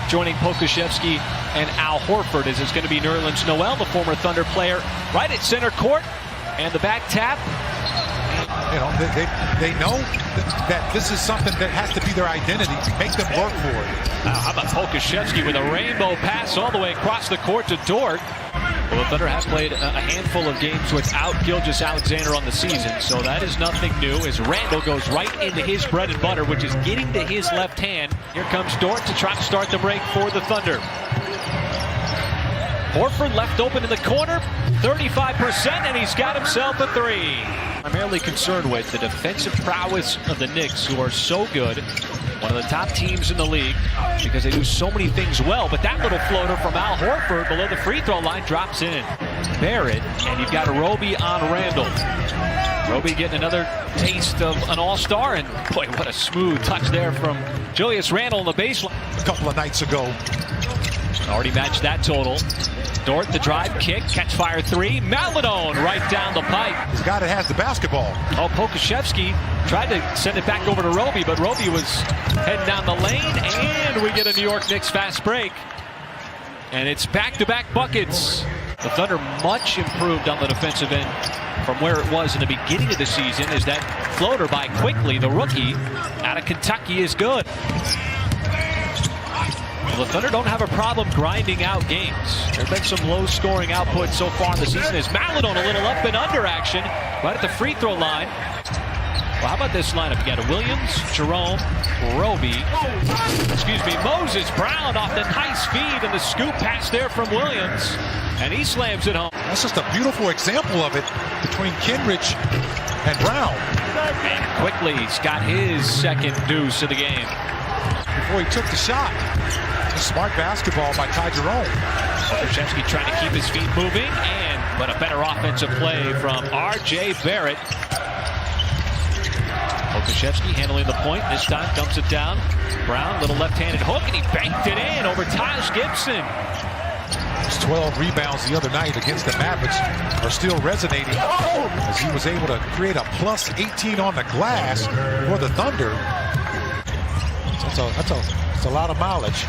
Joining Pokuševski and Al Horford is going to be Nerlens Noel, the former Thunder player, right at center court. And the back tap. You know, they know that this is something that has to be their identity. Make them work for it. How about Pokuševski with a rainbow pass all the way across the court to Dort? Well, the Thunder have played a handful of games without Gilgeous-Alexander on the season, so that is nothing new as Randall goes right into his bread and butter, which is getting to his left hand. Here comes Dort to try to start the break for the Thunder. Horford left open in the corner, 35%, and he's got himself a three. Primarily concerned with the defensive prowess of the Knicks, who are so good, one of the top teams in the league, because they do so many things well. But that little floater from Al Horford below the free throw line drops in. Barrett, and you've got Roby on Randall. Roby getting another taste of an all-star, and boy, what a smooth touch there from Julius Randle on the baseline. A couple of nights ago. Already matched that total. Dort, the drive, kick, catch fire three. Maladone right down the pipe. The guy that has the basketball. Oh, Pokuševski tried to send it back over to Roby, but Roby was heading down the lane, and we get a New York Knicks fast break. And it's back-to-back buckets. The Thunder much improved on the defensive end from where it was in the beginning of the season, as that floater by Quickly, the rookie, out of Kentucky, is good. Well, the Thunder don't have a problem grinding out games. There have been some low-scoring output so far in the season as Maladone a little up and under action right at the free throw line. Well, how about this lineup? You got a Williams, Jerome, Roby, Moses Brown off the nice feed and the scoop pass there from Williams, and he slams it home. That's just a beautiful example of it between Kenrich and Brown. And Quickly's got his second deuce of the game. Before he took the shot. Smart basketball by Ty Jerome. Pokuševski trying to keep his feet moving, but a better offensive play from R.J. Barrett. Pokuševski handling the point. This time dumps it down. Brown, little left-handed hook, and he banked it in over Taj Gibson. His 12 rebounds the other night against the Mavericks are still resonating as he was able to create a plus 18 on the glass for the Thunder. That's a lot of mileage,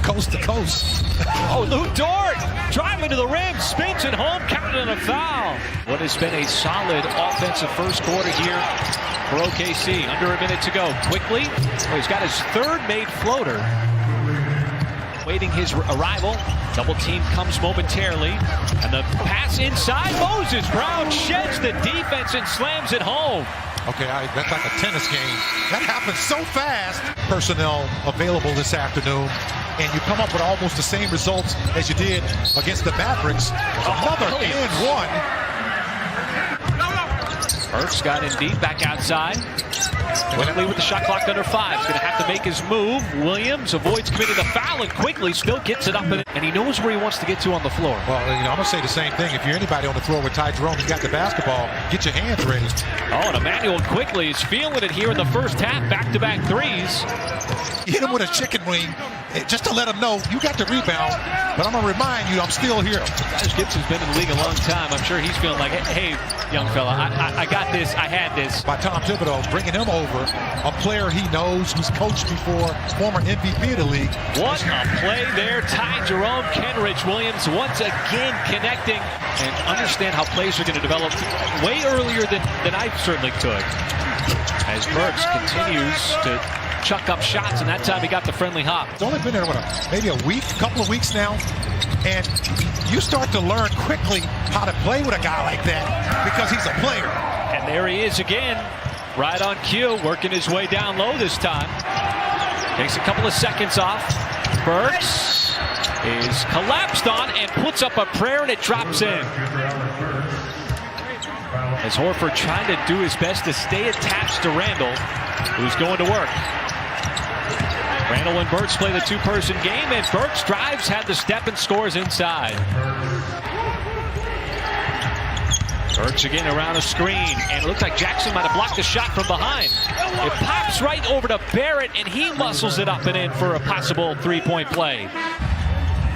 coast to coast. Oh, Lou Dort driving to the rim, spins it home, counted on a foul. What has been a solid offensive first quarter here for OKC. Under a minute to go. Quickly, he's got his third made floater. Waiting his arrival. Double team comes momentarily, and the pass inside. Moses Brown sheds the defense and slams it home. Okay, that's like a tennis game. That happens so fast. Personnel available this afternoon, and you come up with almost the same results as you did against the Mavericks. Another and one. Burks got in deep, back outside. Quickly with the shot clock under 5. He's going to have to make his move. Williams avoids committing the foul and quickly still gets it up, and he knows where he wants to get to on the floor. Well, you know, I'm going to say the same thing. If you're anybody on the floor with Ty Jerome, you got the basketball, get your hands ready. Oh, and Emmanuel Quickly is feeling it here in the first half. Back-to-back threes. Hit him with a chicken wing just to let him know you got the rebound, but I'm going to remind you I'm still here. Taj Gibson's been in the league a long time. I'm sure he's feeling like, hey, young fella, I got this, I had this. By Tom Thibodeau, bringing him over, a player he knows, who's coached before, former MVP of the league. What a play there. Ty Jerome, Kenrich Williams once again connecting, and understand how plays are going to develop way earlier than I certainly could. As Burks continues to chuck up shots, and that time he got the friendly hop. It's only been there, maybe a week, couple of weeks now, and you start to learn quickly how to play with a guy like that because he's a player. And there he is again, right on cue, working his way down low this time. Takes a couple of seconds off. Burks is collapsed on and puts up a prayer, and it drops in. As Horford trying to do his best to stay attached to Randall, who's going to work. Randall and Burks play the two-person game, and Burks drives, had the step, and scores inside. Burks again around a screen, and it looks like Jackson might have blocked the shot from behind. It pops right over to Barrett, and he muscles it up and in for a possible three-point play.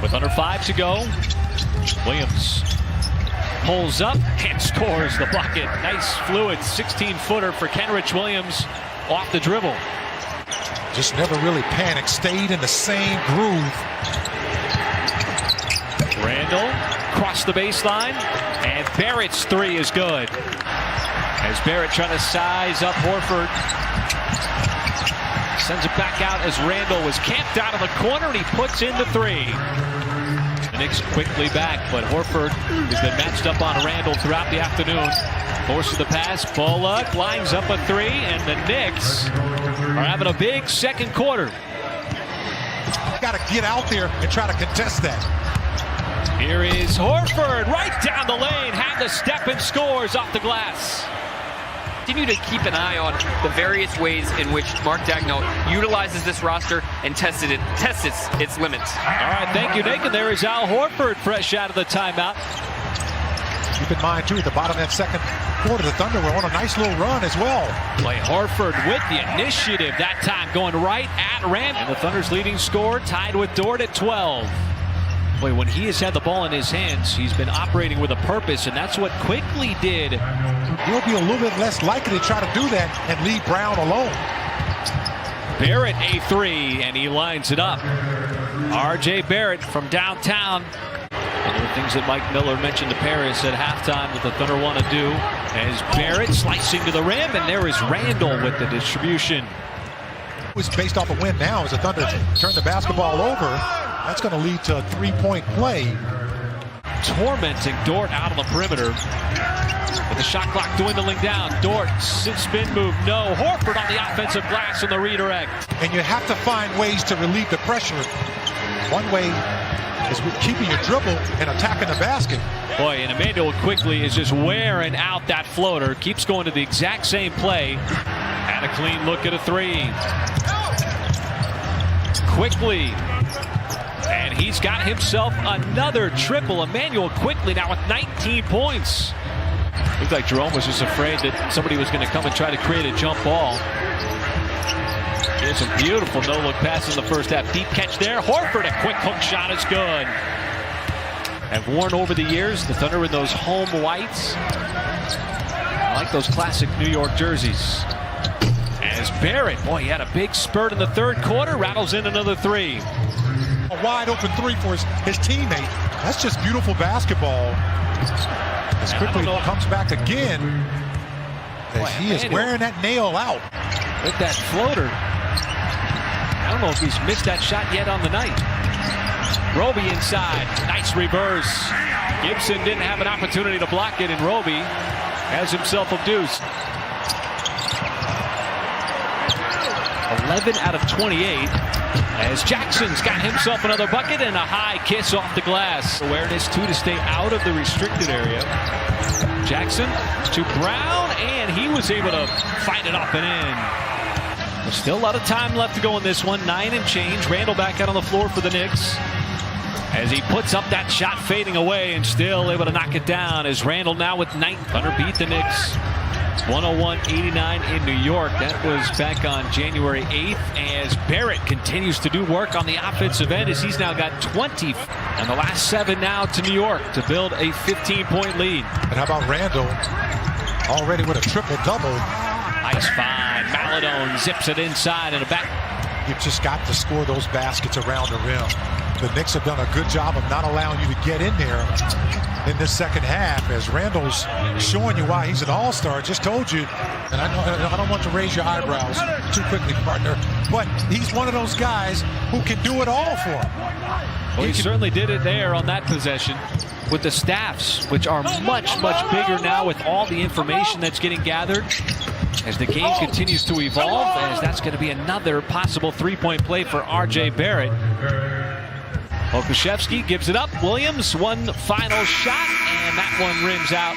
With under 5 to go, Williams pulls up and scores the bucket. Nice fluid 16-footer for Kenrich Williams off the dribble. Just never really panicked, stayed in the same groove. Randall crossed the baseline, and Barrett's three is good. As Barrett trying to size up Horford. Sends it back out as Randall was camped out of the corner, and he puts in the three. The Knicks quickly back, but Horford has been matched up on Randall throughout the afternoon. Forces the pass, Bullock lines up a three, and the Knicks are having a big second quarter. Got to get out there and try to contest that. Here is Horford, right down the lane, had the step and scores off the glass. Continue to keep an eye on the various ways in which Mark Daigneault utilizes this roster and tests its limits. All right, thank you, Nick. And there is Al Horford, fresh out of the timeout. Keep in mind, too, at the bottom of that second quarter, the Thunder were on a nice little run as well. Play Horford with the initiative, that time going right at Randall. And the Thunder's leading scorer tied with Dort at 12. Boy, when he has had the ball in his hands, he's been operating with a purpose, and that's what Quickly did. He'll be a little bit less likely to try to do that and leave Brown alone. Barrett a three, and he lines it up. R.J. Barrett from downtown. One of the things that Mike Miller mentioned to Paris at halftime that the Thunder want to do, as Barrett slicing to the rim, and there is Randall with the distribution. It was based off a win now as the Thunder turn the basketball over. That's going to lead to a three-point play. Tormenting Dort out on the perimeter. With the shot clock dwindling down. Dort, spin move, no. Horford on the offensive glass on the redirect. And you have to find ways to relieve the pressure. One way is with keeping your dribble and attacking the basket. Boy, and Emmanuel Quickly is just wearing out that floater. Keeps going to the exact same play. And a clean look at a three. Quickly. And he's got himself another triple. Emmanuel Quickly now with 19 points. Looked like Jerome was just afraid that somebody was going to come and try to create a jump ball. Here's some beautiful no-look passes in the first half. Deep catch there. Horford, a quick hook shot is good. Have worn over the years, the Thunder in those home whites. I like those classic New York jerseys. As Barrett, boy, he had a big spurt in the third quarter. Rattles in another three. A wide open three for his teammate. That's just beautiful basketball. As Quickly comes back again. As he is wearing that nail out. With that floater. I don't know if he's missed that shot yet on the night. Roby inside. Nice reverse. Gibson didn't have an opportunity to block it, and Roby has himself a deuce. 11 out of 28. As Jackson's got himself another bucket and a high kiss off the glass. Awareness, too, to stay out of the restricted area. Jackson to Brown, and he was able to fight it up and in. There's still a lot of time left to go in this one. 9 and change. Randall back out on the floor for the Knicks. As he puts up that shot fading away and still able to knock it down. As Randall now with 9. Thunder beat the Knicks 101-89 in New York. That was back on January 8th. As Barrett continues to do work on the offensive end as he's now got 20. And the last 7 now to New York to build a 15-point lead. And how about Randall already with a triple-double? Nice find. Maladone zips it inside and a back. You've just got to score those baskets around the rim. The Knicks have done a good job of not allowing you to get in there in this second half, as Randall's showing you why he's an all-star. Just told you, and I don't want to raise your eyebrows too quickly, partner, but he's one of those guys who can do it all for him. Well, he certainly did it there on that possession with the staffs, which are much, much bigger now with all the information that's getting gathered as the game continues to evolve, as that's going to be another possible three-point play for R.J. Barrett. Okushevsky gives it up. Williams, one final shot, and that one rims out.